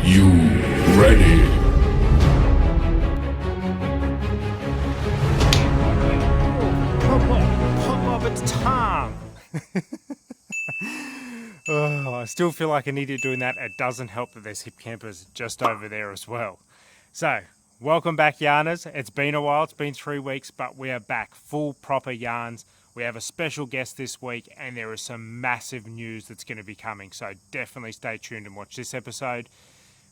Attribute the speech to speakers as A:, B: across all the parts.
A: you ready?
B: Pop up, it's time. Oh, I still feel like I need to doing that. It doesn't help that there's hip campers just over there as well. So, welcome back, yarners. It's been a while. It's been 3 weeks, but we are back, full proper yarns. We have a special guest this week, and there is some massive news that's going to be coming. So definitely stay tuned and watch this episode.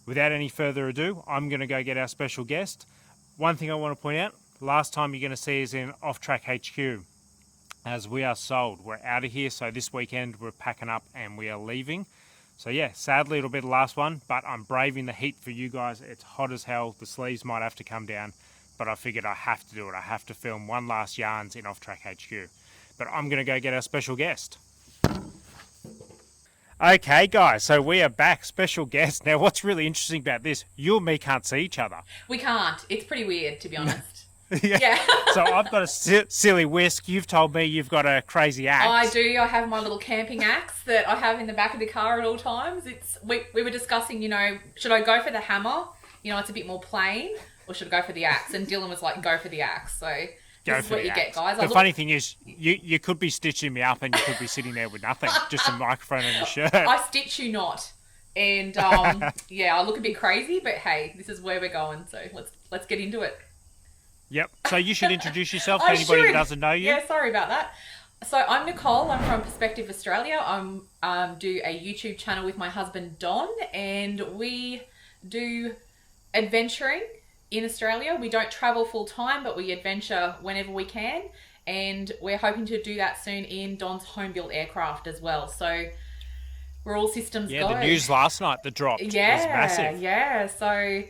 B: Without any further ado, I'm going to go get our special guest. One thing I want to point out, last time you're going to see is in Off Track HQ, as we are sold. We're out of here, so this weekend we're packing up and we are leaving. So yeah, sadly it'll be the last one, but I'm braving the heat for you guys. It's hot as hell. The sleeves might have to come down, but I figured I have to do it. I have to film one last yarns in Off Track HQ. But I'm going to go get our special guest. Okay, guys, so we are back, special guest. Now, what's really interesting about this, you and me can't see each other.
C: We can't. It's pretty weird, to be honest.
B: Yeah. So I've got a silly whisk. You've told me you've got a crazy axe.
C: I do. I have my little camping axe that I have in the back of the car at all times. We were discussing, should I go for the hammer? It's a bit more plain, or should I go for the axe? And Dylan was like, go for the axe. So this is what you get, guys.
B: The funny thing is, you could be stitching me up and you could be sitting there with nothing, just a microphone and your shirt.
C: I stitch you not. And yeah, I look a bit crazy, but hey, this is where we're going. So let's get into it.
B: Yep. So you should introduce yourself to anybody who doesn't know you.
C: Yeah, sorry about that. So I'm Nicole. I'm from Perspective Australia. I'm do a YouTube channel with my husband Don, and we do adventuring in Australia. We don't travel full time, but we adventure whenever we can, and we're hoping to do that soon in Don's home built aircraft as well. So we're all systems go.
B: Yeah, the news last night that dropped was massive.
C: Yeah. So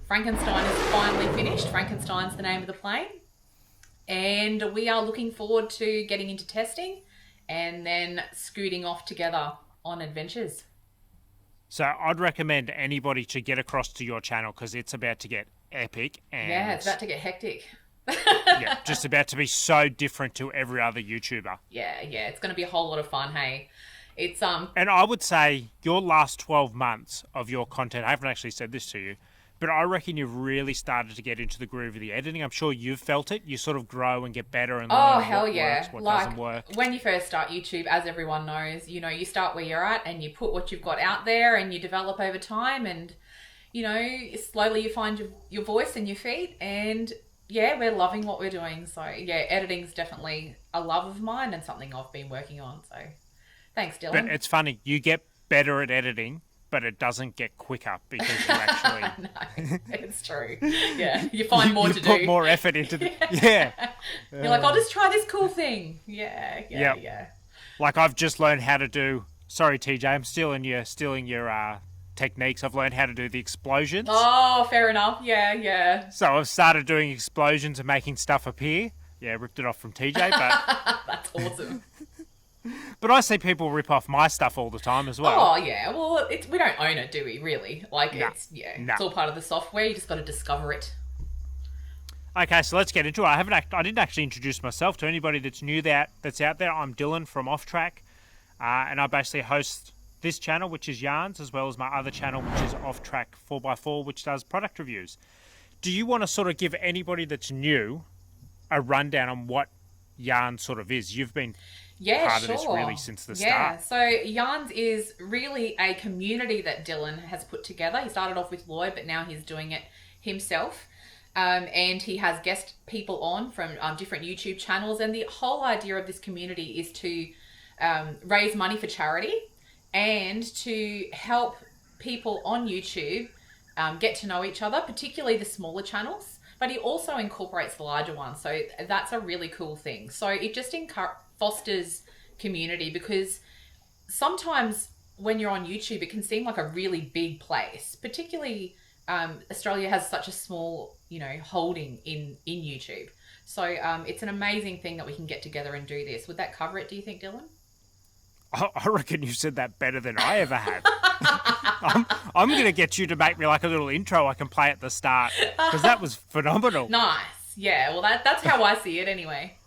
C: Frankenstein is finally finished. Frankenstein's the name of the plane. And we are looking forward to getting into testing and then scooting off together on adventures.
B: So I'd recommend anybody to get across to your channel because it's about to get epic. And
C: yeah, it's about to get hectic.
B: Yeah, just about to be so different to every other YouTuber.
C: Yeah, it's going to be a whole lot of fun, hey. It's
B: And I would say your last 12 months of your content, I haven't actually said this to you, but I reckon you've really started to get into the groove of the editing. I'm sure you've felt it. You sort of grow and get better and learn what works, what doesn't work.
C: When you first start YouTube, as everyone knows, you start where you're at and you put what you've got out there and you develop over time, and slowly you find your voice and your feet, and yeah, we're loving what we're doing. So yeah, editing's definitely a love of mine and something I've been working on. So thanks, Dylan.
B: But it's funny, you get better at editing, but it doesn't get quicker because you actually...
C: No, it's true. Yeah, you find more to do.
B: You put more effort into the... Yeah.
C: You're like, I'll just try this cool thing. Yeah.
B: Like I've just learned how to do... Sorry, TJ, I'm stealing your techniques. I've learned how to do the explosions.
C: Oh, fair enough. Yeah.
B: So I've started doing explosions and making stuff appear. Yeah, ripped it off from TJ, but...
C: That's awesome.
B: But I see people rip off my stuff all the time as well.
C: Oh, yeah. Well, we don't own it, do we, really? It's all part of the software. You just got to discover it.
B: Okay, so let's get into it. I didn't actually introduce myself to anybody that's new that's out there. I'm Dylan from Off Track, and I basically host this channel, which is Yarns, as well as my other channel, which is Off Track 4x4, which does product reviews. Do you want to sort of give anybody that's new a rundown on what Yarns sort of is? You've been... part of this really since the start.
C: Yeah, so Yarns is really a community that Dylan has put together. He started off with Lloyd, but now he's doing it himself. And he has guest people on from different YouTube channels. And the whole idea of this community is to raise money for charity and to help people on YouTube get to know each other, particularly the smaller channels. But he also incorporates the larger ones. So that's a really cool thing. So it just fosters community, because sometimes when you're on YouTube, it can seem like a really big place, particularly Australia has such a small, holding in YouTube. So it's an amazing thing that we can get together and do this. Would that cover it, do you think, Dylan?
B: I reckon you said that better than I ever have. I'm going to get you to make me like a little intro I can play at the start, because that was phenomenal.
C: Nice. Yeah, well, that's how I see it anyway.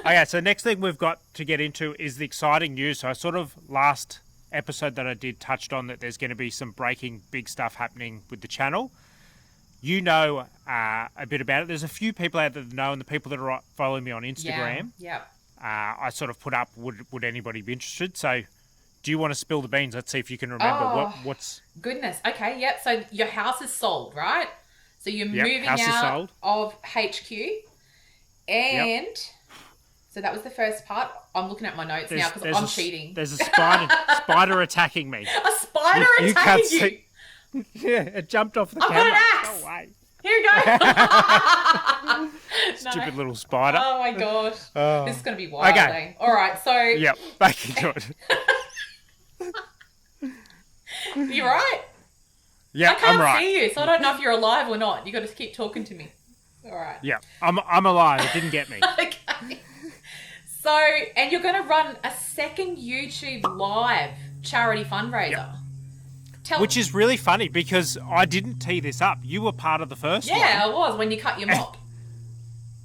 B: Okay, so next thing we've got to get into is the exciting news. So I sort of last episode that I did touched on that there's going to be some breaking big stuff happening with the channel. You know a bit about it. There's a few people out there that know, and the people that are following me on Instagram.
C: Yeah.
B: I sort of put up, would anybody be interested? So do you want to spill the beans? Let's see if you can remember what's...
C: Goodness. Okay, yep. So your house is sold, right? So you're moving out of HQ. And so that was the first part. I'm looking at my notes now because I'm cheating.
B: There's a spider attacking me.
C: A spider attacking you?
B: Yeah, it jumped off the camera.
C: I've got an axe.
B: No way.
C: Here you go.
B: Stupid little spider.
C: Oh my gosh. This is going to be wild. Okay. All right, so...
B: Yep, back into it.
C: You right?
B: Yeah, I'm right.
C: I can't see you, so I don't know if you're alive or not. You got to keep talking to me. All right.
B: Yeah, I'm alive. It didn't get me.
C: Okay. So, and you're going to run a second YouTube live charity fundraiser.
B: Yep. Which is really funny because I didn't tee this up. You were part of the first one.
C: Yeah, I was when you cut your mop.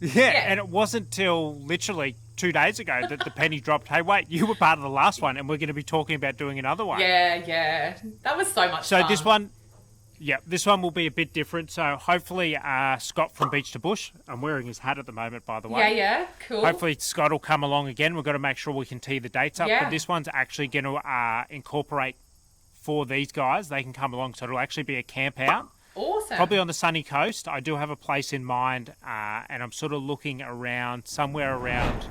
B: Yeah, and it wasn't till literally 2 days ago that the penny dropped. Hey, wait, you were part of the last one, and we're going to be talking about doing another one.
C: Yeah. That was so much fun.
B: So this one will be a bit different. So hopefully Scott from Beach to Bush, I'm wearing his hat at the moment, by the way.
C: Yeah, cool.
B: Hopefully Scott will come along again. We've got to make sure we can tee the dates up.
C: Yeah.
B: But this one's actually going to incorporate for these guys. They can come along. So it'll actually be a camp out.
C: Awesome.
B: Probably on the sunny coast. I do have a place in mind, and I'm sort of looking around somewhere around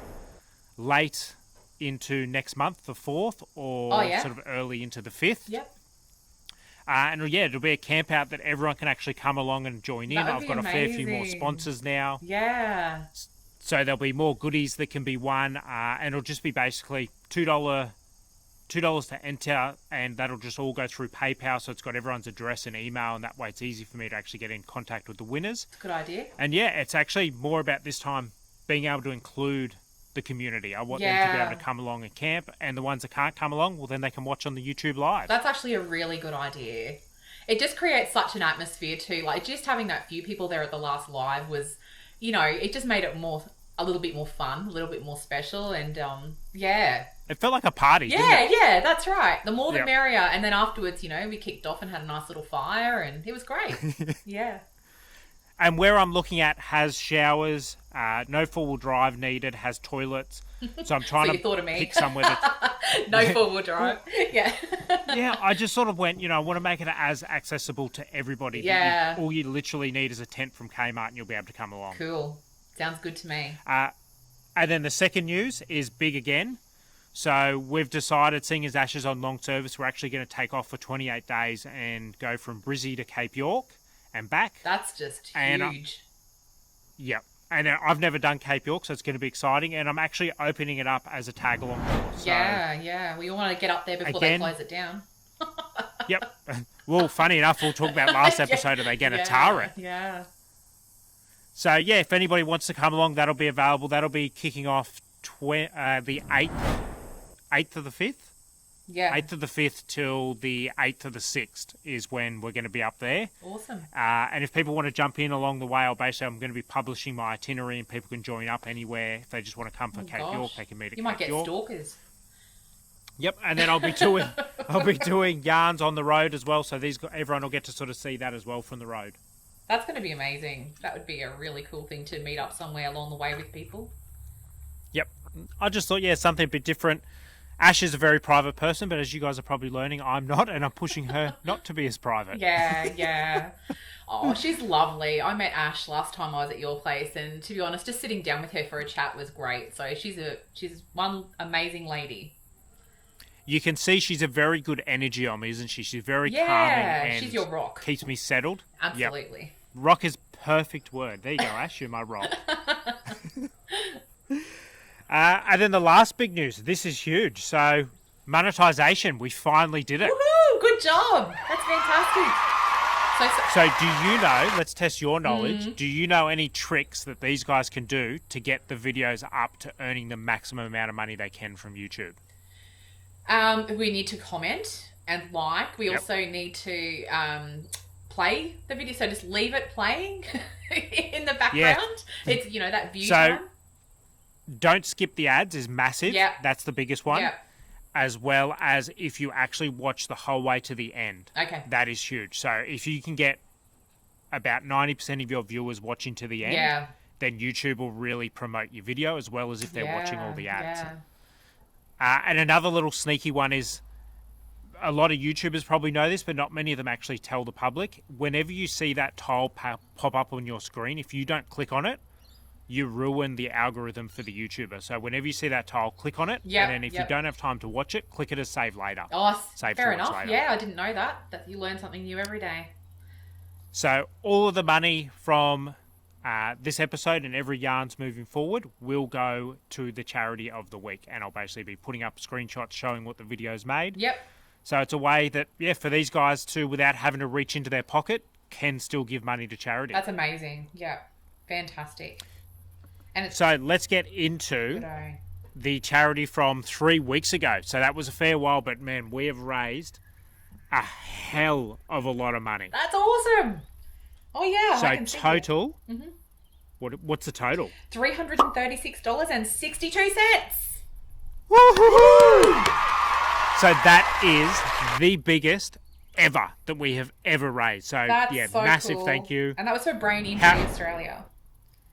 B: late into next month, the 4th, or sort of early into the 5th.
C: Yep.
B: And it'll be a camp out that everyone can actually come along and join in. I've got a fair few more sponsors now.
C: Yeah.
B: So there'll be more goodies that can be won, and it'll just be basically $2 to enter, and that'll just all go through PayPal, so it's got everyone's address and email, and that way it's easy for me to actually get in contact with the winners.
C: Good idea.
B: And it's actually more about this time being able to include the community. I want them to be able to come along and camp, and the ones that can't come along, well, then they can watch on the YouTube live.
C: That's actually a really good idea. It just creates such an atmosphere too. Like, just having that few people there at the last live was, it just made it a little bit more fun, a little bit more special, and
B: it felt like a party, didn't it?
C: Yeah, that's right. The more the merrier. And then afterwards, we kicked off and had a nice little fire, and it was great. Yeah.
B: And where I'm looking at has showers, no four-wheel drive needed, has toilets. So I'm trying to pick somewhere that's...
C: No four-wheel drive. Yeah.
B: Yeah, I just sort of went, I want to make it as accessible to everybody.
C: Yeah.
B: All you literally need is a tent from Kmart and you'll be able to come along.
C: Cool. Sounds good to me.
B: And then the second news is big again. So we've decided, seeing as Ash is on long service, we're actually going to take off for 28 days and go from Brizzy to Cape York and back.
C: That's just huge.
B: Yep. And I've never done Cape York, so it's going to be exciting. And I'm actually opening it up as a tag-along course.
C: Yeah. We all want to get up there before they close it down.
B: Yep. Well, funny enough, we'll talk about last episode of They Gonna Tar It.
C: Yeah.
B: So, if anybody wants to come along, that'll be available. That'll be kicking off the 8th of the 5th?
C: Yeah.
B: 8th of the 5th till the 8th of the 6th is when we're going to be up there.
C: Awesome.
B: And if people want to jump in along the way, I'm going to be publishing my itinerary and people can join up anywhere. If they just want to come for Cape York, they can meet at Cape York.
C: You might get stalkers.
B: Yep, and then I'll be doing yarns on the road as well, so everyone will get to sort of see that as well from the road.
C: That's going to be amazing. That would be a really cool thing to meet up somewhere along the way with people.
B: Yep. I just thought, something a bit different. Ash is a very private person, but as you guys are probably learning, I'm not, and I'm pushing her not to be as private.
C: Yeah. Oh, she's lovely. I met Ash last time I was at your place, and to be honest, just sitting down with her for a chat was great. So she's one amazing lady.
B: You can see she's a very good energy on me, isn't she? She's very calming and
C: she's your rock.
B: Keeps me settled.
C: Absolutely.
B: Yep. Rock is perfect word. There you go, Ash. You're my rock. And then the last big news. This is huge. So, monetization. We finally did it.
C: Woohoo! Good job. That's fantastic.
B: So do you know, let's test your knowledge, do you know any tricks that these guys can do to get the videos up to earning the maximum amount of money they can from YouTube?
C: We need to comment and like. We also need to play the video. So just leave it playing in the background. Yeah. It's, that view time.
B: Don't skip the ads is massive.
C: Yeah.
B: That's the biggest one.
C: Yeah.
B: as well as if you actually watch the whole way to the end.
C: Okay.
B: That is huge. So if you can get about 90% of your viewers watching to the end, then YouTube will really promote your video as well as if they're watching all the ads. And another little sneaky one is, a lot of YouTubers probably know this, but not many of them actually tell the public. Whenever you see that tile pop up on your screen, if you don't click on it, you ruin the algorithm for the YouTuber. So whenever you see that tile, click on it. And then if you don't have time to watch it, click it as save later.
C: Oh,
B: save
C: fair enough.
B: Later.
C: Yeah, I didn't know that. That you learn something new every day.
B: So all of the money from this episode and every yarns moving forward will go to the charity of the week. And I'll basically be putting up screenshots showing what the video's made.
C: Yep. So
B: it's a way that, for these guys to, without having to reach into their pocket, can still give money to charity.
C: That's amazing. Yeah. Fantastic. And
B: so let's get into the charity from 3 weeks ago. So that was a fair while, but man, we have raised a hell of a lot of money.
C: That's awesome. Oh yeah.
B: So total, what's the total?
C: $336.62.
B: Woohoo! So that is the biggest ever that we have ever raised. So
C: that's so
B: massive
C: cool.
B: Thank you.
C: And that was for Brain Injury Australia.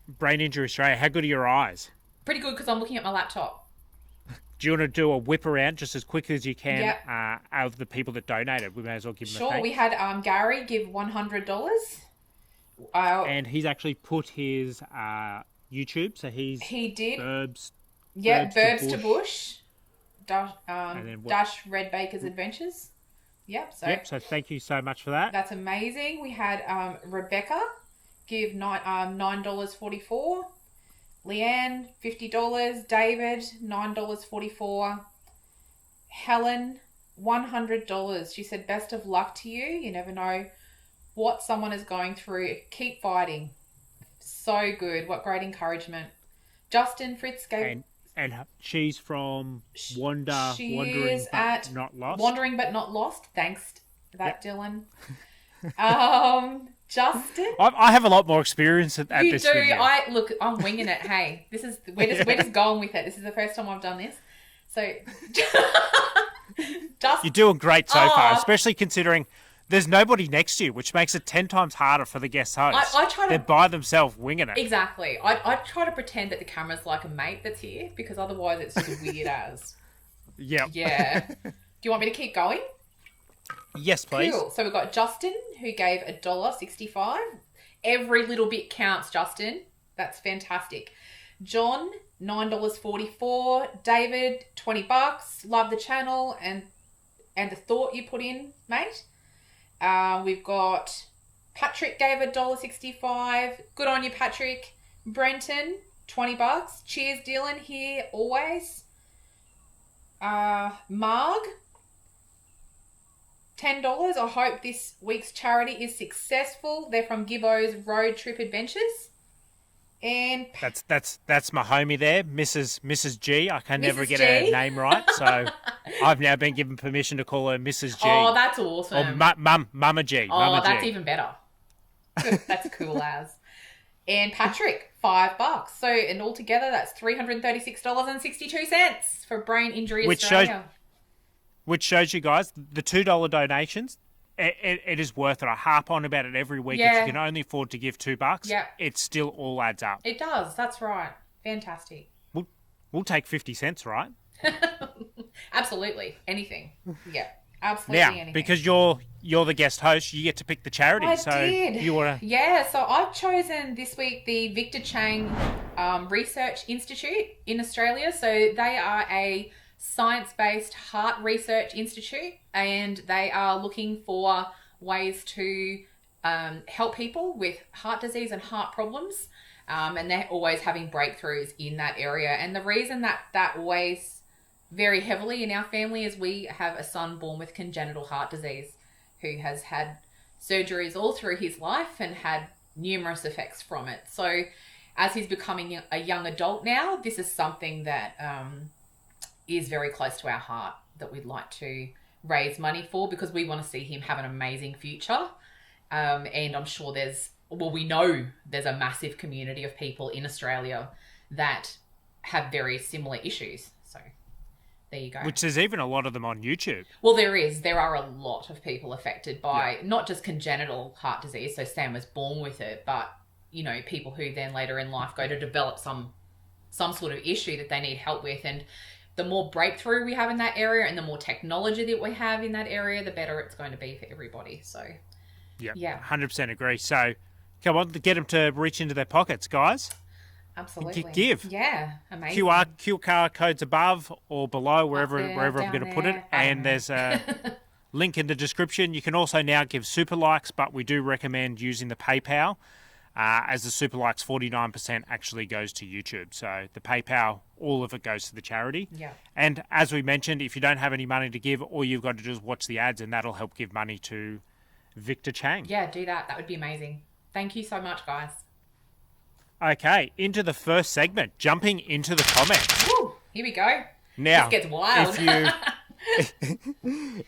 B: Brain Injury Australia. How good are your eyes?
C: Pretty good, because I'm looking at my laptop.
B: Do you want to do a whip around just as quick as you can of the people that donated? We may as well give them a thanks.
C: Sure, we had Gary give $100.
B: And he's actually put his YouTube, so he
C: did.
B: Burbs
C: to Bush. Dash Red Baker's Adventures. Yep,
B: so thank you so much for that.
C: That's amazing. We had Rebecca give $9.44. Leanne, $50. David, $9.44. Helen, $100. She said, best of luck to you. You never know what someone is going through. Keep fighting. So good. What great encouragement. Justin Fritz gave...
B: And she's from Wandering But Not Lost.
C: Wandering But Not Lost. Thanks for that, Dylan. Justin,
B: I have a lot more experience at this video.
C: Look, I'm winging it. Hey, we're just going with it. This is the first time I've done this. So, Justin,
B: you're doing great so far, especially considering there's nobody next to you, which makes it 10 times harder for the guest host. They're by themselves winging it.
C: Exactly. I try to pretend that the camera's like a mate that's here, because otherwise it's just weird as.
B: Yep.
C: Yeah. Do you want me to keep going?
B: Yes, please.
C: Cool. So we've got Justin, who gave $1.65. Every little bit counts, Justin. That's fantastic. John, $9.44. David, $20. Love the channel and the thought you put in, mate. We've got Patrick gave $1.65. Good on you, Patrick. Brenton, $20. Cheers, Dylan, here always. Marg, $10. I hope this week's charity is successful. They're from Gibbo's Road Trip Adventures. And
B: that's my homie there, Mrs. G. I can never get her name right, so I've now been given permission to call her Mrs. G.
C: Oh, that's awesome.
B: Or Mama G.
C: Oh,
B: Mama
C: that's
B: G.
C: even better. That's cool as. And Patrick, $5. So, and altogether, that's $336.62 for Brain Injury Australia.
B: Which shows you guys the $2 donations. It is worth it. I harp on about it every week. If you can only afford to give $2, it still all adds up.
C: It does. That's right. Fantastic.
B: We'll take 50 cents, right?
C: Absolutely. Anything. Yeah. Absolutely anything.
B: Because you're the guest host, you get to pick the charity.
C: I did.
B: You wanna...
C: Yeah, so I've chosen this week the Victor Chang Research Institute in Australia. So they are a science-based heart research institute, and they are looking for ways to help people with heart disease and heart problems, and they're always having breakthroughs in that area. And the reason that weighs very heavily in our family is we have a son born with congenital heart disease who has had surgeries all through his life and had numerous effects from it. So as he's becoming a young adult now, this is something that is very close to our heart that we'd like to raise money for, because we want to see him have an amazing future. And I'm sure we know there's a massive community of people in Australia that have very similar issues. So There you go.
B: Which there's even a lot of them on YouTube.
C: Well, there are a lot of people affected by not just congenital heart disease, so Sam was born with it, but, you know, people who then later in life go to develop some sort of issue that they need help with. And the more breakthrough we have in that area and the more technology that we have in that area, the better it's going to be for everybody. So, yeah.
B: 100% agree. So, come on, get them to reach into their pockets, guys.
C: Absolutely.
B: Give.
C: Yeah, amazing.
B: QR codes above or below, wherever I'm going to put it. And there's a link in the description. You can also now give super likes, but we do recommend using the PayPal, as the super likes 49% actually goes to YouTube. So the PayPal, all of it goes to the charity.
C: Yeah.
B: And as we mentioned, if you don't have any money to give, all you've got to do is watch the ads, and that'll help give money to Victor Chang.
C: Yeah, do that. That would be amazing. Thank you so much, guys.
B: Okay, into the first segment, jumping into the comments.
C: Woo, here we go.
B: Now,
C: this gets wild.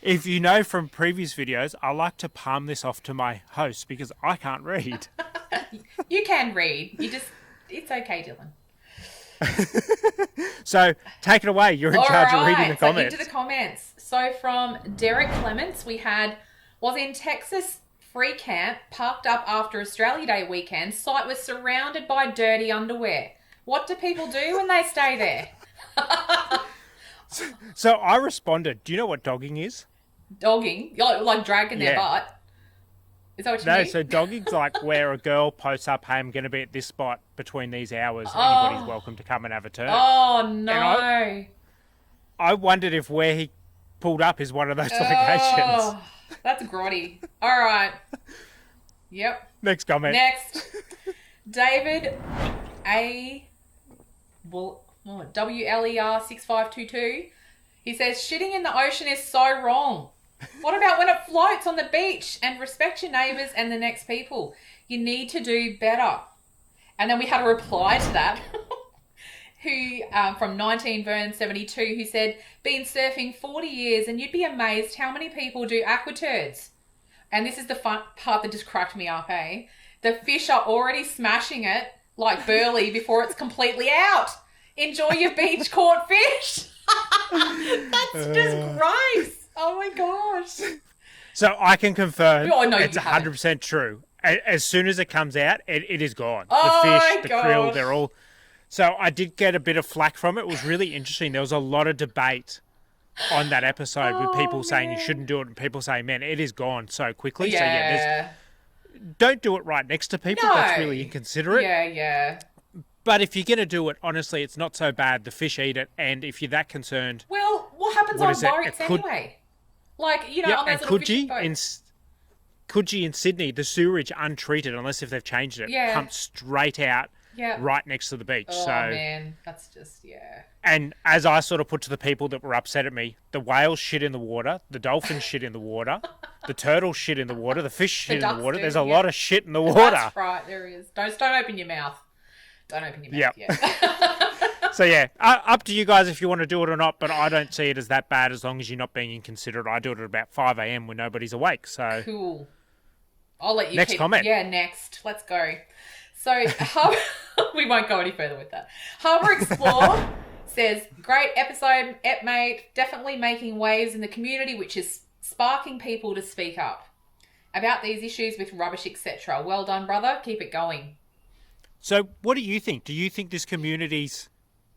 B: If you know from previous videos, I like to palm this off to my host because I can't read.
C: You can read. It's okay, Dylan.
B: So take it away. You're in charge of reading the comments.
C: So into the comments. So from Derek Clements, we had, was in Texas free camp, parked up after Australia Day weekend, site was surrounded by dirty underwear. What do people do when they stay there?
B: So I responded, do you know what dogging is?
C: Dogging? Like dragging their butt? Is that what you mean?
B: No, so dogging's like where a girl posts up, hey, I'm going to be at this spot between these hours. Anybody's welcome to come and have a turn.
C: Oh, no.
B: I wondered if where he pulled up is one of those locations.
C: That's grotty. All right. Yep.
B: Next comment.
C: Next. David WLER6522. He says, shitting in the ocean is so wrong. What about when it floats on the beach? And respect your neighbours and the next people. You need to do better. And then we had a reply to that. Who from 19Vern72, who said, been surfing 40 years and you'd be amazed how many people do aquaturds. And this is the fun part that just cracked me up, eh? The fish are already smashing it like burley before it's completely out. Enjoy your beach caught fish. That's just gross. Oh my gosh.
B: So I can confirm it's 100%
C: haven't.
B: true. As soon as it comes out, it is gone.
C: Oh
B: the fish,
C: my
B: the
C: gosh.
B: krill, they're all... So I did get a bit of flack from it. It was really interesting. There was a lot of debate on that episode with people saying you shouldn't do it and people saying, man, it is gone so quickly.
C: Yeah.
B: So yeah, don't do it right next to people.
C: No.
B: That's really inconsiderate.
C: Yeah.
B: But if you're going to do it, honestly, it's not so bad. The fish eat it. And if you're that concerned...
C: Well, what happens on boats anyway? Like, you know, on those little fishing boats.
B: Coogee in Sydney, the sewerage untreated, unless if they've changed it, pumped straight out right next to the beach.
C: Oh,
B: so,
C: man, that's just,
B: And as I sort of put to the people that were upset at me, the whales shit in the water, the dolphins shit in the water, the turtles shit in the water, the fish shit in the water. There's a lot of shit in the water.
C: That's right, there is. Don't open your mouth. Don't open your mouth yet.
B: So, up to you guys if you want to do it or not, but I don't see it as that bad as long as you're not being inconsiderate. I do it at about 5 a.m. when nobody's awake. So
C: cool. I'll let you
B: Next comment.
C: Yeah, next. Let's go. So, we won't go any further with that. Harbour Explore says, great episode, Epmate. Definitely making waves in the community, which is sparking people to speak up about these issues with rubbish, etc. Well done, brother. Keep it going.
B: So, what do you think? Do you think this community's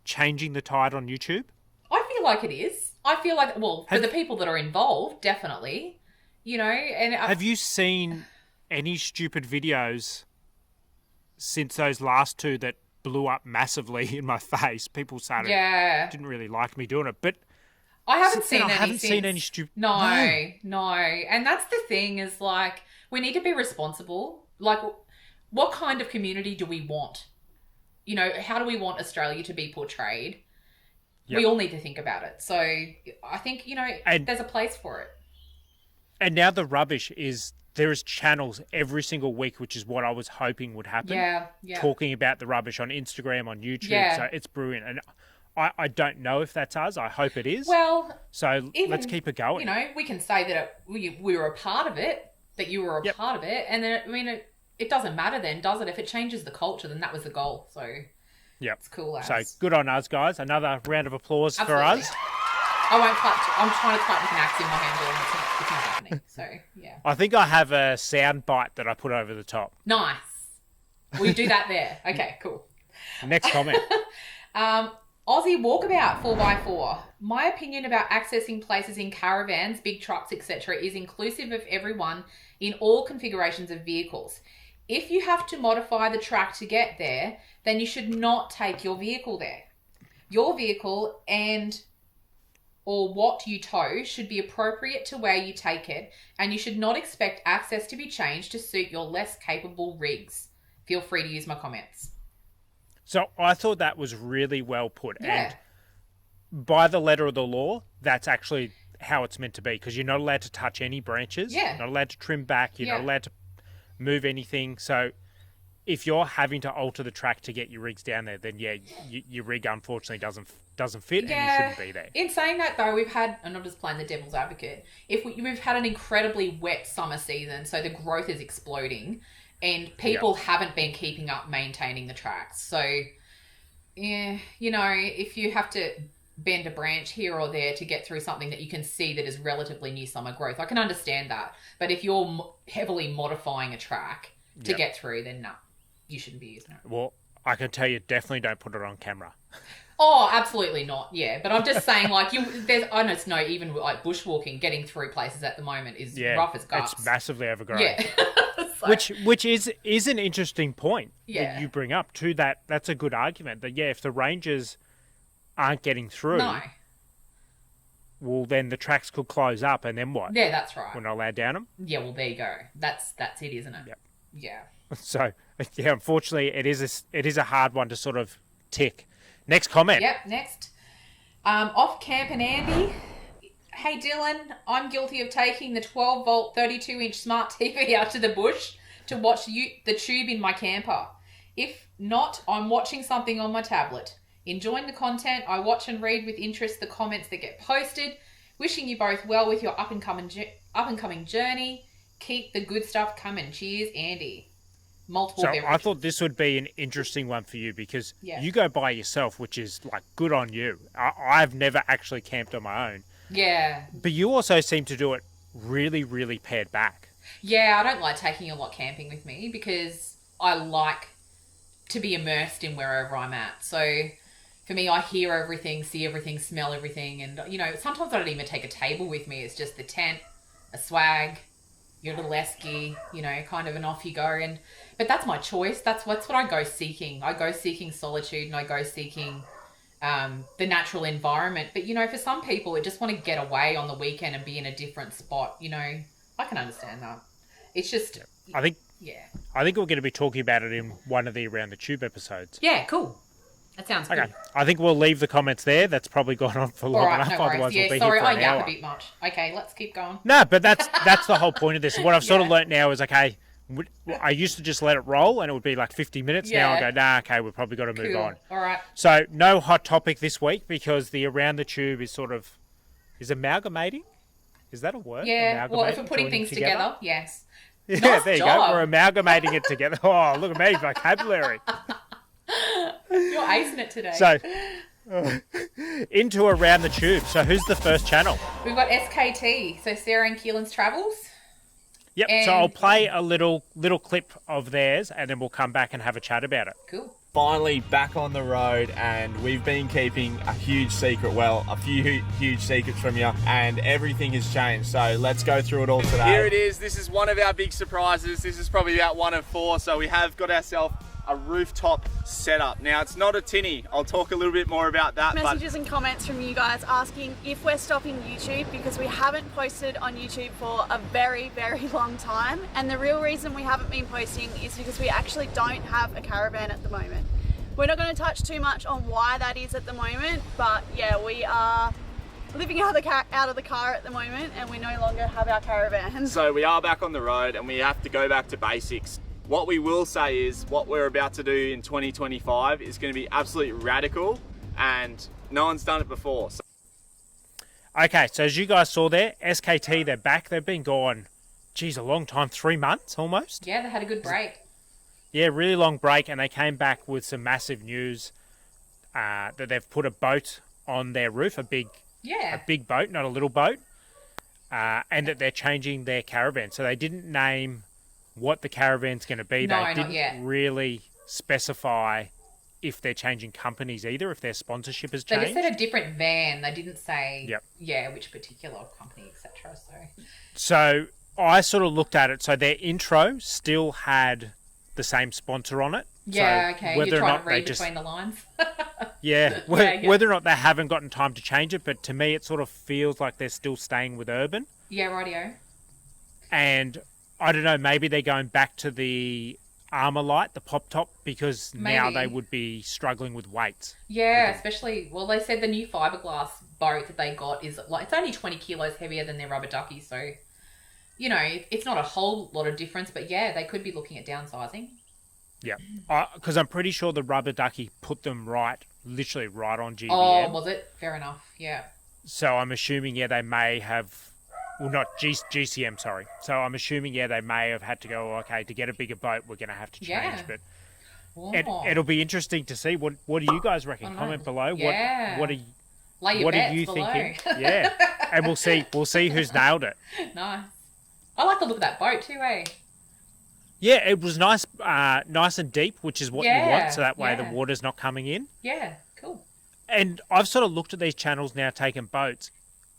B: changing the tide on YouTube?
C: I feel like it is. I feel like, for the people that are involved, definitely. You know, and
B: have you seen any stupid videos since those last two that blew up massively in my face? People started didn't really like me doing it, but
C: I haven't seen any.
B: I haven't seen any stupid.
C: No, and that's the thing is like we need to be responsible. Like, what kind of community do we want? You know, how do we want Australia to be portrayed? Yep. We all need to think about it. So I think, you know, there's a place for it.
B: And now the rubbish is there is channels every single week, which is what I was hoping would happen.
C: Yeah.
B: Talking about the rubbish on Instagram, on YouTube.
C: Yeah.
B: So it's brilliant. And I don't know if that's us. I hope it is.
C: Well,
B: so let's keep it going.
C: You know, we can say that we were a part of it, that you were a part of it. And then, I mean, it doesn't matter then, does it? If it changes the culture, then that was the goal. So it's cool.
B: So good on us, guys. Another round of applause for us.
C: I won't clap. I'm trying to clap with an axe in my hand, and it's not happening. So, yeah.
B: I think I have a sound bite that I put over the top.
C: Nice. Will you do that there? Okay, cool.
B: Next comment.
C: Aussie Walkabout 4x4. My opinion about accessing places in caravans, big trucks, etc. is inclusive of everyone in all configurations of vehicles. If you have to modify the track to get there, then you should not take your vehicle there. Your vehicle or what you tow should be appropriate to where you take it, and you should not expect access to be changed to suit your less capable rigs. Feel free to use my comments.
B: So I thought that was really well put.
C: Yeah.
B: And by the letter of the law, that's actually how it's meant to be, because you're not allowed to touch any branches.
C: Yeah.
B: You're not allowed to trim back. You're not allowed to move anything. So if you're having to alter the track to get your rigs down there, then your rig unfortunately doesn't fit, and you shouldn't be there.
C: In saying that though, we've had, I'm not just playing the devil's advocate, we've had an incredibly wet summer season, so the growth is exploding, and people haven't been keeping up maintaining the tracks. So, yeah, if you have to bend a branch here or there to get through something that you can see that is relatively new summer growth, I can understand that. But if you're heavily modifying a track to get through, then no, you shouldn't be using it.
B: Well, I can tell you, definitely don't put it on camera.
C: Oh, absolutely not. Yeah, but I'm just saying, like, even like bushwalking, getting through places at the moment is rough as guts.
B: It's massively overgrown.
C: Yeah,
B: so, which is an interesting point that you bring up too. That's a good argument. That if the rangers aren't getting through, well, then the tracks could close up, and then what?
C: Yeah, that's right.
B: We're not allowed down them.
C: Yeah, well, there you go. That's it, isn't it?
B: Yep.
C: Yeah.
B: So unfortunately, it is a hard one to sort of tick. Next comment.
C: Yep, next. Off Camp and Andy. Hey, Dylan, I'm guilty of taking the 12-volt, 32-inch smart TV out to the bush to watch the tube in my camper. If not, I'm watching something on my tablet. Enjoying the content, I watch and read with interest the comments that get posted. Wishing you both well with your up-and-coming journey. Keep the good stuff coming. Cheers, Andy. Multiple beverages.
B: I thought this would be an interesting one for you because you go by yourself, which is like good on you. I've never actually camped on my own.
C: Yeah.
B: But you also seem to do it really, really pared back.
C: Yeah, I don't like taking a lot camping with me because I like to be immersed in wherever I'm at. So for me, I hear everything, see everything, smell everything. And, sometimes I don't even take a table with me. It's just the tent, a swag, your little esky, kind of, and off you go. But that's my choice. That's what I go seeking. I go seeking solitude, and I go seeking the natural environment. But, for some people who just want to get away on the weekend and be in a different spot, I can understand that. It's just...
B: I think we're going to be talking about it in one of the Around the Tube episodes.
C: Yeah, cool. That sounds good.
B: I think we'll leave the comments there. That's probably gone on for long enough.
C: No
B: Otherwise, we'll be
C: sorry,
B: here for an hour.
C: I yap a bit much. Okay, let's keep going.
B: No, but that's the whole point of this. What I've sort of learnt now is, okay, I used to just let it roll and it would be like 50 minutes. Now I go, nah, okay, we've probably got to move on.
C: All right.
B: So no hot topic this week because the Around the Tube is amalgamating. Is that a word?
C: Yeah, well, if we're putting things together, yes.
B: Yeah,
C: nice
B: there you
C: job.
B: go. We're amalgamating it together. Oh, look at me, vocabulary.
C: You're acing it today.
B: So, into Around the Tube. So who's the first channel?
C: We've got SKT, so Sarah and Keelan's Travels.
B: Yep, so I'll play a little clip of theirs and then we'll come back and have a chat about it.
C: Cool.
A: Finally back on the road, and we've been keeping a huge secret, a few huge secrets from you, and everything has changed. So let's go through it all today.
D: Here it is. This is one of our big surprises. This is probably about one of 4. So we have got ourselves a rooftop setup. Now it's not a tinny. I'll talk a little bit more about that.
E: Messages and comments from you guys asking if we're stopping YouTube because we haven't posted on YouTube for a very, very long time. And the real reason we haven't been posting is because we actually don't have a caravan at the moment. We're not going to touch too much on why that is at the moment, but yeah, we are living out of the car at the moment and we no longer have our caravan.
D: So we are back on the road and we have to go back to basics. What we will say is what we're about to do in 2025 is going to be absolutely radical and no one's done it before.
B: Okay, so as you guys saw there, SKT, they're back. They've been gone, a long time, 3 months almost.
C: Yeah, they had a good break.
B: Yeah, really long break, and they came back with some massive news that they've put a boat on their roof, a big
C: Yeah.
B: a big boat, not a little boat, and that they're changing their caravan. So they didn't name what the caravan's going to be.
C: No,
B: They
C: not
B: didn't
C: yet.
B: really specify if they're changing companies either, if their sponsorship has
C: They
B: changed.
C: just said a different van. They didn't say,
B: Yep.
C: yeah, which particular company, etc.
B: So I sort of looked at it. So their intro still had the same sponsor on it.
C: Yeah,
B: So
C: okay.
B: whether
C: You're
B: or
C: trying
B: not
C: to read
B: they just,
C: between the lines.
B: yeah,
C: Yeah.
B: whether or not they haven't gotten time to change it, but to me it sort of feels like they're still staying with urban.
C: Yeah, rightio.
B: And I don't know, maybe they're going back to the Armour Light, the pop top, because now
C: Maybe.
B: they would be struggling with weights.
C: Yeah, especially, well, they said the new fiberglass boat that they got is like, it's only 20 kilos heavier than their rubber ducky. So, you know, it's not a whole lot of difference, but yeah, they could be looking at downsizing.
B: Yeah, because I'm pretty sure the rubber ducky put them literally right on GBM.
C: Oh, was it? Fair enough. Yeah.
B: So I'm assuming, yeah, they may have, well, not GCM, sorry. So I'm assuming, yeah, they may have had to go, okay, to get a bigger boat, we're going to have to change.
C: Yeah.
B: But
C: Oh.
B: it'll be interesting to see. What do you guys reckon?
C: I know.
B: Comment below.
C: Yeah.
B: What are
C: Lay your
B: what are
C: bets
B: you
C: below.
B: thinking? Yeah, and we'll see who's nailed it.
C: Nice. I like the look of that boat too, eh?
B: Yeah, it was nice, nice and deep, which is what you
C: Yeah,
B: want. So that way
C: yeah.
B: the water's not coming in.
C: Yeah, cool.
B: And I've sort of looked at these channels now taking boats,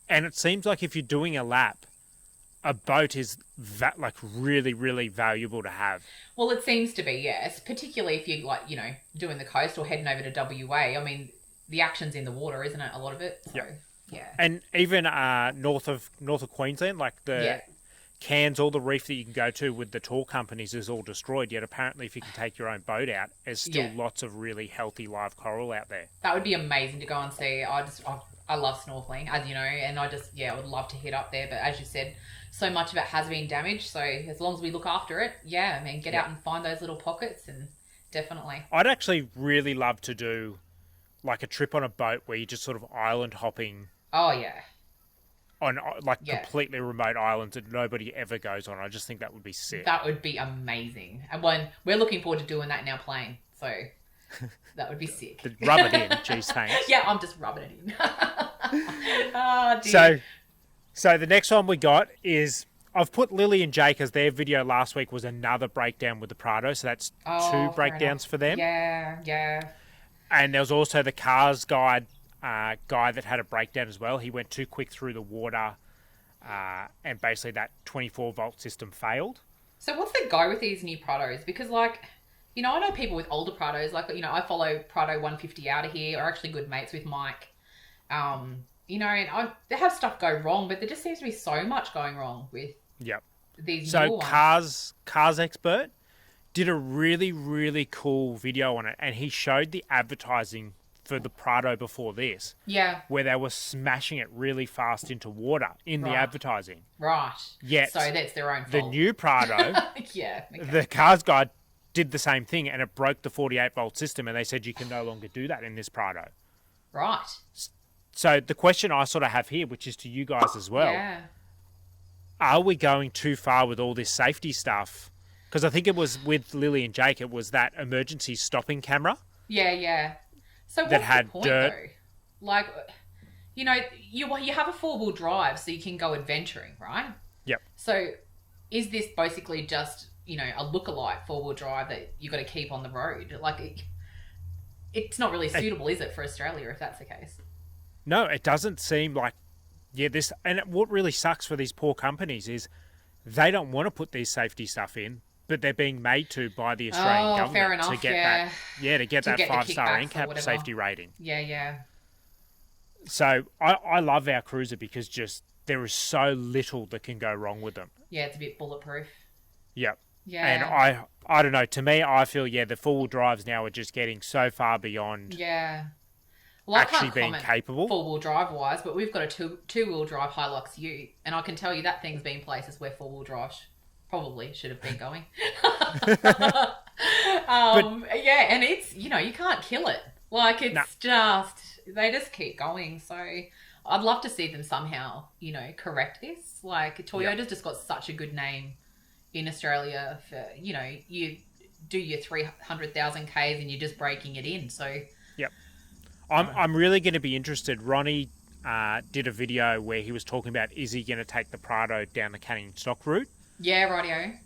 B: and it seems like if you're doing a lap, a boat is like really, really valuable to have.
C: Well, it seems to be, yes. Particularly if you're like, you know, doing the coast or heading over to WA. I mean, the action's in the water, isn't it? A lot of it. So, yeah.
B: And even north of Queensland, like the
C: Yeah.
B: Cairns, all the reef that you can go to with the tour companies is all destroyed. Yet apparently, if you can take your own boat out, there's still
C: Yeah.
B: lots of really healthy live coral out there.
C: That would be amazing to go and see. I love snorkeling, as you know, and I would love to hit up there. But as you said, so much of it has been damaged. So as long as we look after it, yeah, I mean, get out and find those little pockets, and definitely.
B: I'd actually really love to do like a trip on a boat where you're just sort of island hopping
C: Oh yeah,
B: on like
C: Yeah.
B: completely remote islands that nobody ever goes on. I just think that would be sick.
C: that would be amazing. And when we're looking forward to doing that in our plane, so that would be sick.
B: Rub it in, geez, thanks.
C: Yeah, I'm just rubbing it in. Oh dear.
B: So the next one we got is I've put Lily and Jake as their video last week was another breakdown with the Prado, so that's
C: Oh,
B: two
C: fair
B: breakdowns
C: enough.
B: for them.
C: Yeah.
B: And there was also the Cars guide guy that had a breakdown as well. He went too quick through the water, and basically that 24-volt system failed.
C: So what's the go with these new Prados? Because like, you know, I know people with older Prados, like, you know, I follow Prado 150 out of here, are actually good mates with Mike. You know, and they have stuff go wrong, but there just seems to be so much going wrong with
B: Yep.
C: these
B: So
C: newer ones.
B: Cars Expert did a really, really cool video on it, and he showed the advertising for the Prado before this,
C: Yeah,
B: where they were smashing it really fast into water in the
C: Right.
B: advertising.
C: right.
B: Yet,
C: So that's their own
B: the
C: fault.
B: new Prado,
C: Yeah. Okay.
B: the Cars guide did the same thing, and it broke the 48-volt system, and they said you can no longer do that in this Prado.
C: Right.
B: So the question I sort of have here, which is to you guys as well,
C: Yeah.
B: are we going too far with all this safety stuff? Because I think it was with Lily and Jake, it was that emergency stopping camera.
C: Yeah. So what's
B: That had
C: the point
B: dirt.
C: though? Like, you know, you have a 4-wheel drive so you can go adventuring, right?
B: Yep.
C: So is this basically just, you know, a lookalike 4-wheel drive that you got to keep on the road? Like, it's not really suitable, is it, for Australia if that's the case?
B: No, it doesn't seem like, this, and what really sucks for these poor companies is they don't want to put these safety stuff in, but they're being made to by the Australian government
C: fair enough,
B: to get
C: yeah.
B: to get
C: To
B: that
C: get the
B: 5-star
C: kickbacks or
B: NCAP
C: whatever.
B: safety rating.
C: Yeah.
B: So I love our cruiser because just there is so little that can go wrong with them.
C: Yeah, it's a bit bulletproof.
B: Yep.
C: Yeah.
B: And I don't know. To me, I feel the 4-wheel drives now are just getting so far beyond
C: Yeah. Well,
B: actually
C: I can't
B: being
C: comment
B: capable.
C: 4-wheel drive wise, but we've got a two-wheel drive Hilux Ute, and I can tell you that thing's been places where 4-wheel drive probably should have been going. Yeah, and it's, you know, you can't kill it. Like, it's they just keep going. So I'd love to see them somehow, you know, correct this. Like, Toyota's just got such a good name in Australia for, you know, you do your 300,000 Ks and you're just breaking it in. So
B: I'm really going to be interested. Ronnie did a video where he was talking about, is he going to take the Prado down the Canning stock route?
C: Yeah, rightio.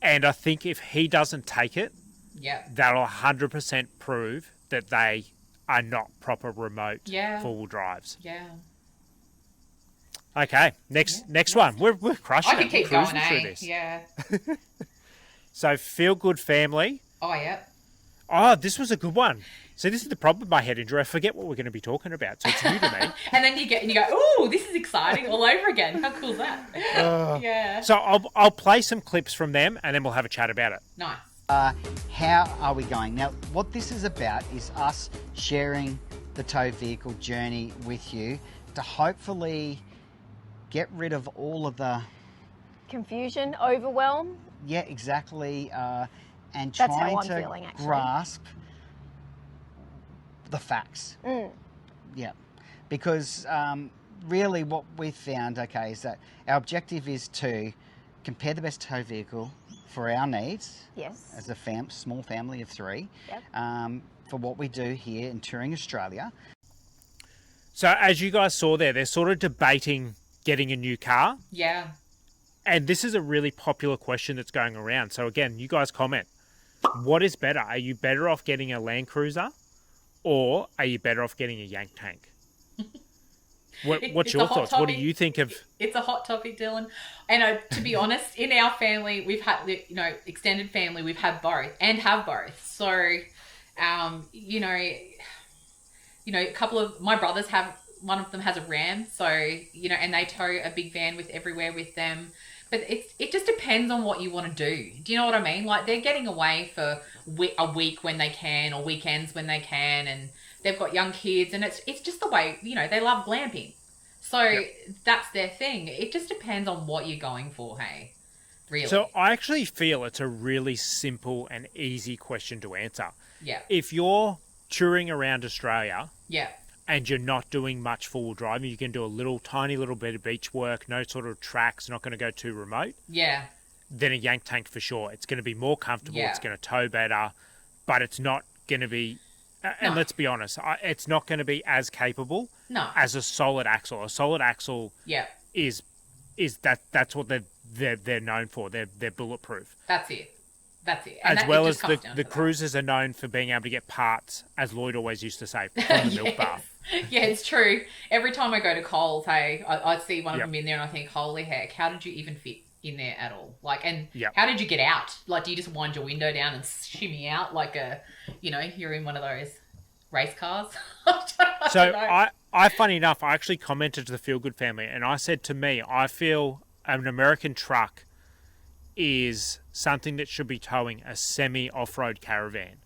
B: And I think if he doesn't take it,
C: Yep.
B: that'll 100% prove that they are not proper remote four-wheel drives.
C: Yeah.
B: Okay, next one. We're crushing
C: I could
B: it.
C: keep
B: We're
C: going,
B: cruising through
C: eh?
B: this.
C: Yeah.
B: So, Feel Good Family.
C: Oh, yep.
B: Oh, this was a good one. See, this is the problem with my head injury. I forget what we're going to be talking about, so it's new to me.
C: And then you go, ooh, this is exciting all over again. How cool is that? Yeah.
B: So I'll play some clips from them, and then we'll have a chat about it.
C: Nice.
F: How are we going? Now, what this is about is us sharing the tow vehicle journey with you to hopefully get rid of all of the...
G: Confusion, overwhelm.
F: Yeah, exactly. And
G: That's how
F: trying
G: I'm
F: to
G: feeling, actually.
F: grasp the facts. Yeah. Because really what we've found, okay, is that our objective is to compare the best tow vehicle for our needs.
G: Yes.
F: As a small family of 3.
G: Yep.
F: For what we do here in touring Australia.
B: So as you guys saw there, they're sort of debating getting a new car.
C: Yeah.
B: And this is a really popular question that's going around. So again, you guys comment. What is better? Are you better off getting a Land Cruiser, or are you better off getting a Yank Tank? What's your thoughts? What do you think of?
C: It's a hot topic, Dylan. And to be honest, in our family, we've had, extended family, we've had both and have both. So, a couple of my brothers have, one of them has a Ram. So, and they tow a big van with everywhere with them. But it just depends on what you want to do. Do you know what I mean? Like, they're getting away for a week when they can, or weekends when they can, and they've got young kids, and it's just the way, they love glamping. So that's their thing. It just depends on what you're going for, hey? Really.
B: So I actually feel it's a really simple and easy question to answer.
C: Yeah.
B: If you're touring around Australia
C: Yeah.
B: and you're not doing much four-wheel driving, you can do a tiny little bit of beach work, no sort of tracks, not going to go too remote,
C: Yeah.
B: then a Yank Tank for sure. It's going to be more comfortable,
C: Yeah.
B: it's going to tow better, but it's not going to be, and
C: No.
B: let's be honest, it's not going to be as capable
C: No.
B: as a solid axle. A solid axle
C: Yeah.
B: is that's what they're known for. They're bulletproof.
C: That's it. That's it.
B: As
C: And
B: well
C: it
B: as
C: just comes down
B: the
C: to that.
B: cruisers are known for being able to get parts, as Lloyd always used to say, from the milk bar.
C: Yeah, it's true. Every time I go to Coles, hey, I see one of
B: Yep.
C: them in there and I think, holy heck, how did you even fit in there at all? Like, and
B: Yep.
C: how did you get out? Like, do you just wind your window down and shimmy out like you're in one of those race cars? I
B: So
C: don't know.
B: I, funny enough, I actually commented to the Feel Good family, and I said to me, I feel an American truck is something that should be towing a semi-off-road caravan.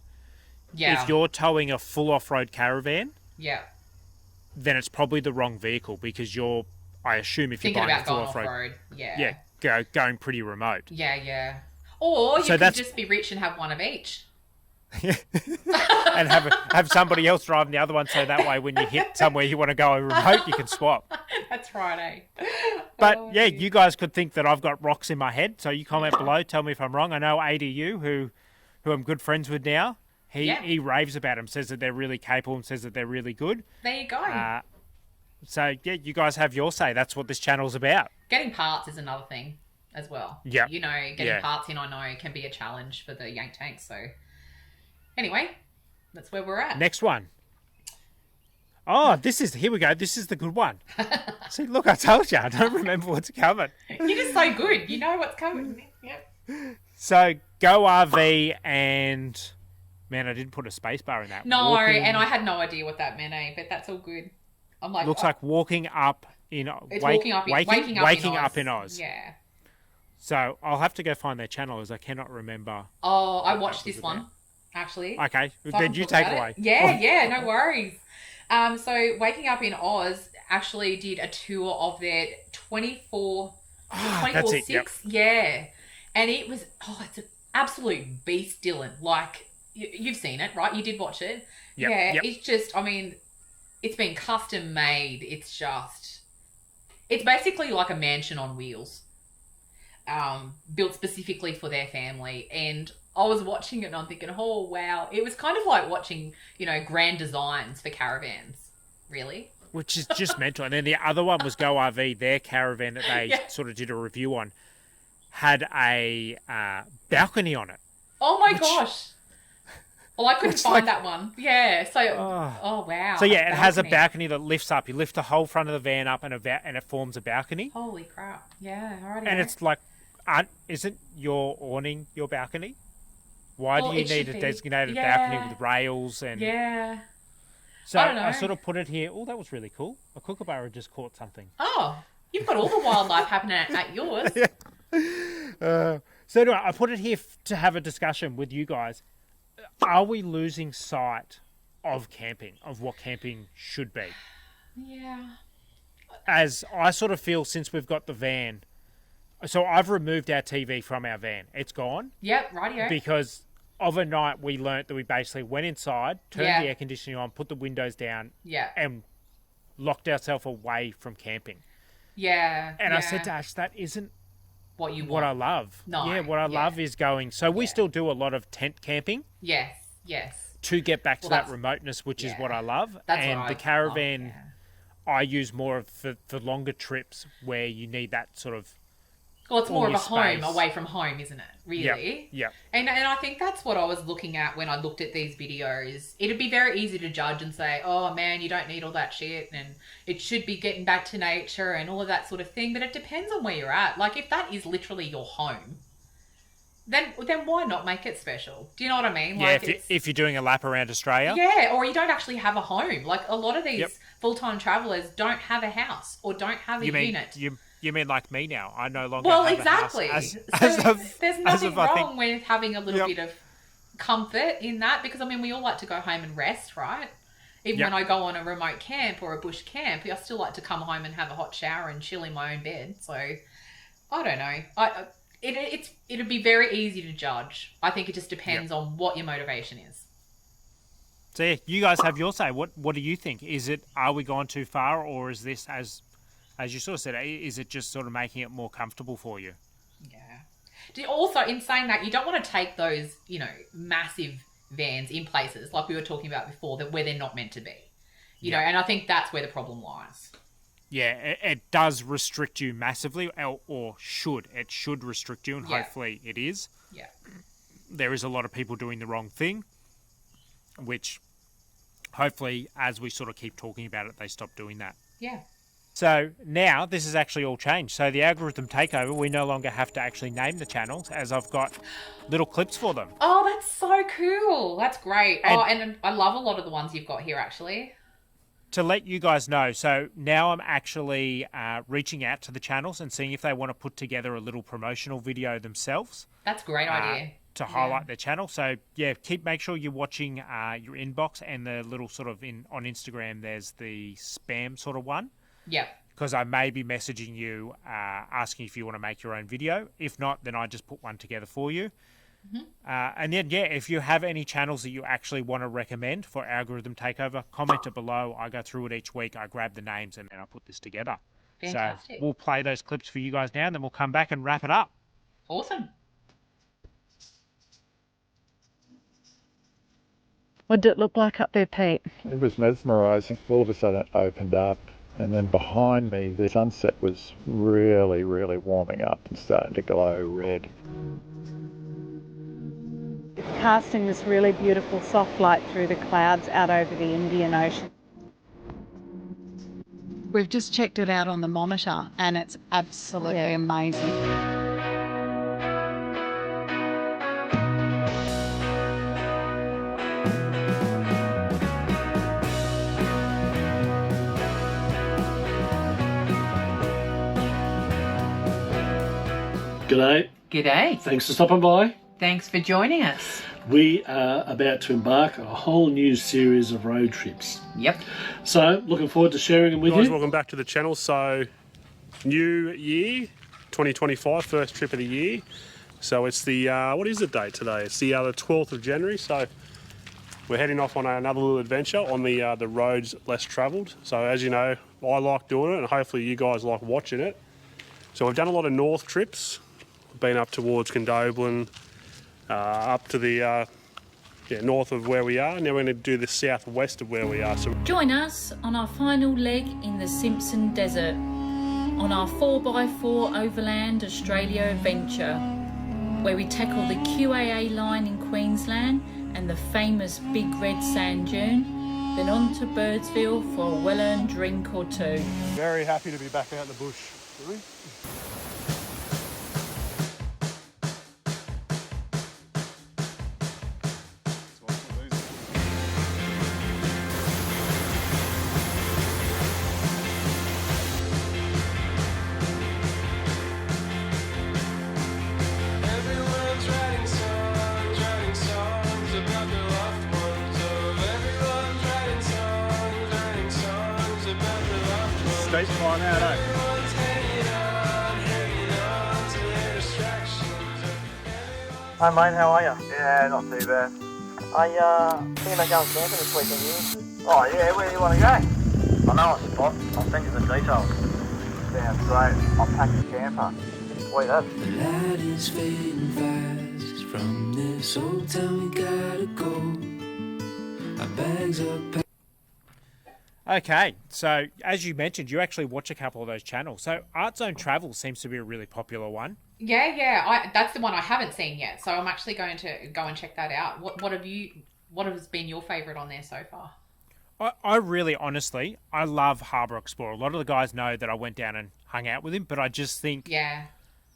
C: Yeah.
B: If you're towing a full off-road caravan,
C: Yeah.
B: then it's probably the wrong vehicle, because I assume if you're
C: Thinking
B: buying a
C: about
B: full
C: going
B: off-road,
C: off-road. Yeah.
B: going pretty remote.
C: Yeah, yeah. Or you
B: So
C: could
B: that's-
C: just be rich and have one of each.
B: And have somebody else driving the other one, so that way when you hit somewhere you want to go remote, you can swap.
C: That's right, eh?
B: But
C: Oh,
B: yeah, you guys could think that I've got rocks in my head, so you comment below, tell me if I'm wrong. I know ADU, who I'm good friends with now, he raves about them, says that they're really capable and says that they're really good.
C: There you go.
B: So yeah, you guys have your say. That's what this channel's about.
C: Getting parts is another thing as well.
B: Yeah.
C: Getting parts in, I know, can be a challenge for the Yank Tank. So anyway, that's where we're at.
B: Next one. Oh, here we go. This is the good one. See, look, I told you. I don't remember what's coming.
C: You're just so good. You know what's coming. Yep.
B: So, Go RV and... Man, I didn't put a space bar in that.
C: No, and I had no idea what that meant, but that's all good. I'm like...
B: Looks like walking up in...
C: It's
B: waking
C: waking
B: up in Oz.
C: Yeah.
B: So, I'll have to go find their channel, as I cannot remember.
C: Oh, I
B: what
C: watched
B: that was
C: this one,
B: about.
C: actually.
B: Okay,
C: So I
B: then
C: can
B: you
C: talk
B: take
C: about
B: away.
C: it. Yeah, no worries. So Waking Up in Oz actually did a tour of their 24
B: that's it,
C: 6.
B: yep.
C: Yeah. And it was, it's an absolute beast, Dylan. Like, you've seen it, right? You did watch it.
B: Yep,
C: yeah.
B: yep.
C: It's just, it's been custom made. It's basically like a mansion on wheels. Built specifically for their family. And I was watching it and I'm thinking, oh, wow. It was kind of like watching, grand designs for caravans, really.
B: which is just mental. And then the other one was Go RV, their caravan that they sort of did a review on, had a balcony on it.
C: Oh my gosh. Well, I couldn't find that one. Yeah. So, oh wow.
B: So yeah, it has a balcony that lifts up. You lift the whole front of the van up, and it forms a balcony.
C: Holy crap! Yeah, alrighty.
B: And it's like, isn't your awning your balcony? Why do you need a designated balcony with rails and?
C: Yeah.
B: So
C: I don't know.
B: I sort of put it here. Oh, that was really cool. A kookaburra just caught something.
C: Oh, you've got all the wildlife happening at yours.
B: So anyway, I put it here to have a discussion with you guys. Are we losing sight of camping, of what camping should be?
C: Yeah.
B: As I sort of feel since we've got the van, so I've removed our TV from our van. It's gone.
C: Yep, rightio.
B: Because overnight we learnt that we basically went inside, turned the air conditioning on, put the windows down, and locked ourselves away from camping.
C: Yeah.
B: And I said to Ash, that isn't
C: what you want.
B: What I love.
C: No.
B: Yeah, what I love is going. So we still do a lot of tent camping.
C: Yes.
B: To get back to that remoteness, which is what I love. And the caravan, I use more for longer trips where you need that sort of.
C: Well, it's more of a home away from home, isn't it? Really?
B: Yeah.
C: And I think that's what I was looking at when I looked at these videos. It'd be very easy to judge and say, oh man, you don't need all that shit and it should be getting back to nature and all of that sort of thing. But it depends on where you're at. Like if that is literally your home, then why not make it special? Do you know what I mean?
B: Yeah,
C: like
B: if you're doing a lap around Australia.
C: Yeah, or you don't actually have a home. Like a lot of these full-time travellers don't have a house or don't have a unit.
B: You mean like me now? I no longer
C: have
B: a house.
C: There's nothing wrong with having a little bit of comfort in that because, I mean, we all like to go home and rest, right? Even when I go on a remote camp or a bush camp, I still like to come home and have a hot shower and chill in my own bed. So, I don't know. It'd be very easy to judge. I think it just depends on what your motivation is.
B: So, yeah, you guys have your say. What do you think? Are we gone too far or is this as you sort of said, is it just sort of making it more comfortable for you?
C: Yeah. Also, in saying that, you don't want to take those, massive vans in places like we were talking about before where they're not meant to be. You know, and I think that's where the problem lies.
B: Yeah, it does restrict you massively, or should. It should restrict you, and hopefully it is.
C: Yeah.
B: There is a lot of people doing the wrong thing, which hopefully, as we sort of keep talking about it, they stop doing that.
C: Yeah.
B: So now this has actually all changed. So the algorithm takeover, we no longer have to actually name the channels as I've got little clips for them.
C: Oh, that's so cool. That's great. And I love a lot of the ones you've got here actually.
B: To let you guys know, so now I'm actually reaching out to the channels and seeing if they want to put together a little promotional video themselves.
C: That's a great idea.
B: To highlight their channel. So yeah, make sure you're watching your inbox and the little sort of on Instagram, there's the spam sort of one.
C: Yeah.
B: Because I may be messaging you asking if you want to make your own video. If not, then I just put one together for you. Mm-hmm. And then, if you have any channels that you actually want to recommend for Algorithm Takeover, comment it below. I go through it each week. I grab the names and then I put this together.
C: Fantastic.
B: So we'll play those clips for you guys now and then we'll come back and wrap it up.
C: Awesome.
H: What did it look like up there, Pete?
I: It was mesmerising. All of a sudden it opened up and then behind me the sunset was really, really warming up and starting to glow red.
H: It's casting this really beautiful soft light through the clouds out over the Indian Ocean. We've just checked it out on the monitor and it's absolutely amazing.
J: G'day.
C: G'day.
J: Thanks for stopping by.
C: Thanks for joining us.
J: We are about to embark on a whole new series of road trips.
C: Yep.
J: So, looking forward to sharing them with
K: you.
J: Guys,
K: welcome back to the channel. So, new year, 2025, first trip of the year. So it's the, what is the date today? It's the 12th of January. So we're heading off on another little adventure on the roads less travelled. So as you know, I like doing it and hopefully you guys like watching it. So we've done a lot of north trips. We've been up towards Condobolin, up to the north of where we are. Now we're going to do the southwest of where we are. So
L: Join us on our final leg in the Simpson Desert on our 4x4 Overland Australia adventure, where we tackle the QAA line in Queensland and the famous Big Red Sand Dune, then on to Birdsville for a well-earned drink or two.
K: very happy to be back out in the bush. Really? Steep climb out, eh?
M: Hi mate, how are you? Yeah, not too bad. Thinking about going camping this weekend, you? Oh yeah, where do you want to go? I know a spot. I'll send you the details. Sounds great. I'll pack the camper. Sweet as.
N: The light is fading fast. From this old town we gotta go. Our bags are packed.
B: Okay, so as you mentioned, you actually watch a couple of those channels. So Art Zone Travel seems to be a really popular one.
C: Yeah. That's the one I haven't seen yet, so I'm actually going to go and check that out. What has been your favourite on there so far?
B: I really, honestly, I love Harbour Explorer. A lot of the guys know that I went down and hung out with him, but I just think...
C: Yeah,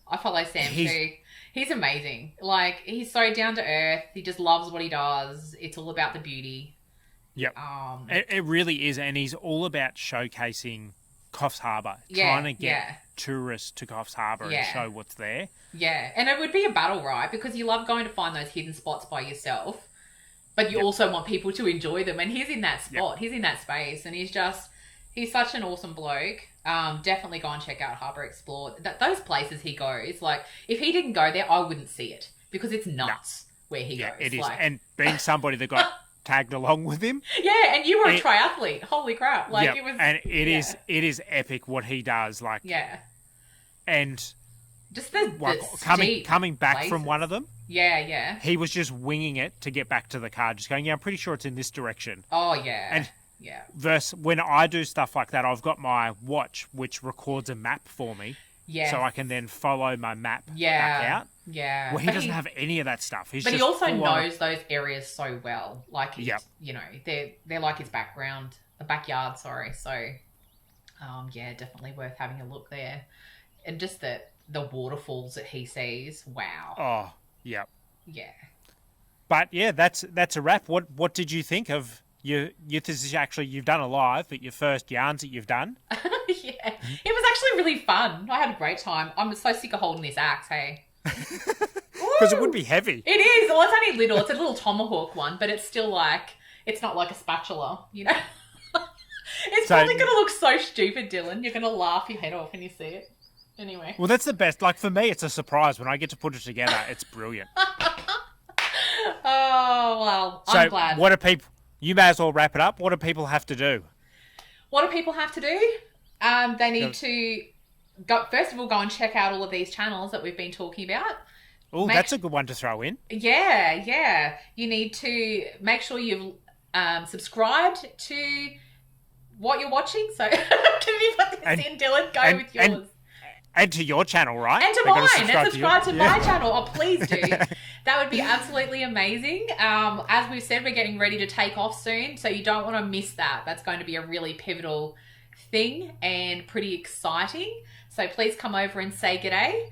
C: I follow Sam too. He's amazing. Like, he's so down to earth. He just loves what he does. It's all about the beauty.
B: Yep. It really is, and he's all about showcasing Coffs Harbour, trying to get tourists to Coffs Harbour and show what's there.
C: Yeah, and it would be a battle, right? Because you love going to find those hidden spots by yourself, but you also want people to enjoy them. And he's in that spot, he's in that space, and he's such an awesome bloke. Definitely go and check out Harbour Explore. Those places he goes, like, if he didn't go there, I wouldn't see it, because it's nuts where he goes.
B: It is,
C: like...
B: and being somebody that got tagged along with him.
C: Yeah, and you were a triathlete. Holy crap. Like, it was...
B: And it is epic what he does. Like, and
C: just the
B: coming back
C: places.
B: from one of them.
C: Yeah.
B: He was just winging it to get back to the car, just going, I'm pretty sure it's in this direction.
C: Oh, yeah.
B: And versus when I do stuff like that, I've got my watch, which records a map for me.
C: Yeah.
B: So I can then follow my map back out.
C: Yeah.
B: Well, he doesn't have any of that stuff.
C: But he also knows those areas so well. Like, you know, they're like his backyard, sorry. So, definitely worth having a look there. And just the waterfalls that he sees, wow.
B: Oh, yeah.
C: Yeah.
B: But yeah, that's a wrap. What did you think of this is actually, you've done a live, but your first yarns that you've done?
C: Yeah. It was actually really fun. I had a great time. I'm so sick of holding this axe, hey.
B: Because it would be heavy.
C: It is. Well, it's only little. It's a little tomahawk one, but it's still like, it's not like a spatula, you know? It's probably going to look so stupid, Dylan. You're going to laugh your head off when you see it. Anyway.
B: Well, that's the best. Like, for me, it's a surprise. When I get to put it together, it's brilliant.
C: Oh, well,
B: I'm
C: glad.
B: What do people... You may as well wrap it up. What do people have to do?
C: What do people have to do? They need to go and check out all of these channels that we've been talking about.
B: Oh, that's a good one to throw in.
C: Yeah. You need to make sure you've subscribed to what you're watching. So can you put this in, Dylan? Go with yours.
B: And to your channel, right?
C: And to mine. And subscribe to my channel. Oh, please do. That would be absolutely amazing. As we've said, we're getting ready to take off soon, so you don't want to miss that. That's going to be a really pivotal thing and pretty exciting. So please come over and say g'day.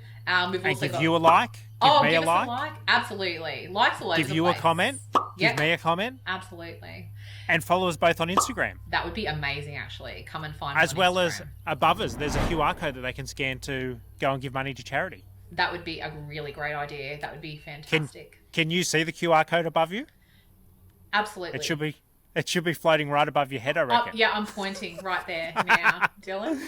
C: We've also
B: give you a like. Give me a like.
C: Us a like. Absolutely. Likes all over the place.
B: Give you a comment. Give me a comment.
C: Absolutely.
B: And follow us both on Instagram.
C: That would be amazing, actually. Come and find us
B: as well as above us, there's a QR code that they can scan to go and give money to charity.
C: That would be a really great idea. That would be fantastic.
B: Can you see the QR code above you?
C: Absolutely.
B: It should be floating right above your head, I reckon.
C: Yeah, I'm pointing right there now, Dylan.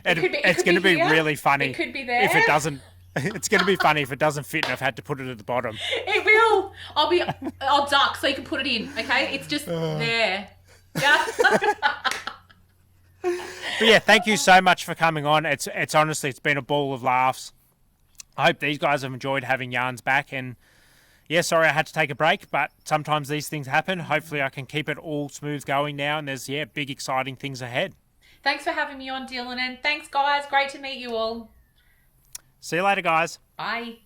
B: It's going to be really funny.
C: It could be there.
B: If it doesn't. It's going to be funny if it doesn't fit and I've had to put it at the bottom.
C: It will. I'll duck so you can put it in, okay? It's just there. Yeah.
B: But yeah, thank you so much for coming on. It's honestly, it's been a ball of laughs. I hope these guys have enjoyed having yarns back, and yeah, sorry I had to take a break, but sometimes these things happen. Hopefully I can keep it all smooth going now, and there's, big exciting things ahead.
C: Thanks for having me on, Dylan, and thanks, guys. Great to meet you all.
B: See you later, guys.
C: Bye.